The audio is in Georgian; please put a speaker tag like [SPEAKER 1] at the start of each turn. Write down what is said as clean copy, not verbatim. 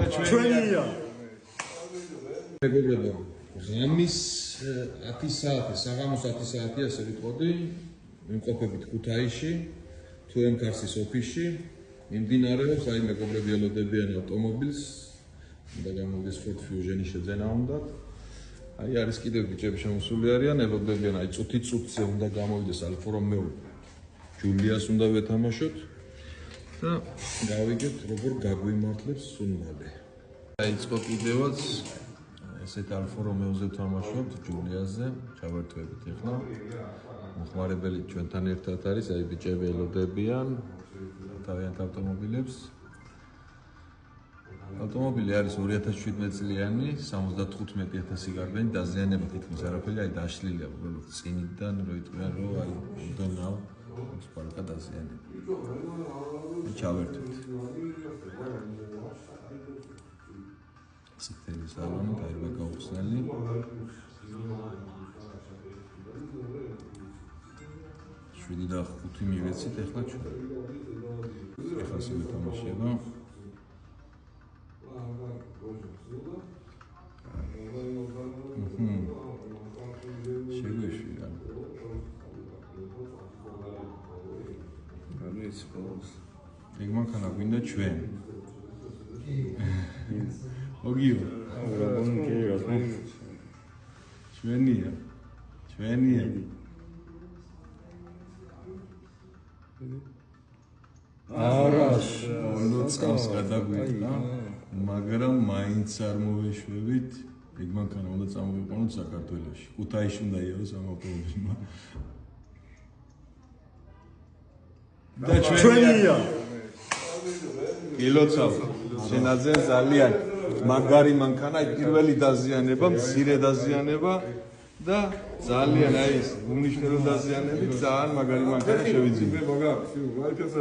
[SPEAKER 1] ჩვენია.
[SPEAKER 2] მეგობრებო, ღამის 10 საათი, საღამოს 10 საათი ასე ვიტყოდი, ვიმყოფებით ქუთაისში, თურემქარსის ოფისში, მიმდინარეობს, აი მეგობრები ელოდებიან ავტომობილს, უნდა გამოვიდეს Ford Fusion-ი შეძენა უნდათ. აი არის კიდევ ბიჭები შემოსული არიან, ელოდებიან, აი წუთი-წუთზე უნდა გამოვიდეს Alfa Romeo Giulias უნდა ვეთამაშოთ და გავიგეთ როგორ გაგვიმართლებს სუნმალე. Დაიწყო კიდევაც ესეთ Alfa Romeo-ზე ვთამაშობთ, Giulias-ზე, ჩავერთვებით ახლა. მოხმარებელი ჩვენთან ერთად არის, აი ბიჭები ელოდებიან თავიანთ ავტომობილებს. ავტომობილი არის 2017 წლიანი, 75,000 გარბენი, დაზიანება თითქმის არაფერი, აი დაშლილია უბრალოდ წინიდან, რო იტყვიან, რომ აი უდანავ სპარკა დაზიანება. ჩავერთვით. ციტელი სალონი, დაირბა გაუხსნელი. შვიდი და 5 მივეცით ახლა ჩვენ. ახლა შევეთამაშება. შეგვეშვია. ეგ მანქანა გვინდა ჩვენ. ოგიო. ჩვენია. ჩვენია.
[SPEAKER 1] არაშ.
[SPEAKER 2] όλო წამს გადაგვიტყა, მაგრამ მაინც არ მოვეშვებით. ეგ მანქანა უნდა წამოვიყვანოთ საქართველოში. ქუთაისში უნდა იაროს ამ ავტომობილმა. და
[SPEAKER 1] ჩვენია.
[SPEAKER 2] გილოცავ. შენაძე ძალიან მაგარი მანქანა, პირველი დაზიანება, მცირე დაზიანება და ძალიან აი ეს უმნიშვნელო დაზიანებით ძალიან მაგარი მანქანა შევიძინე.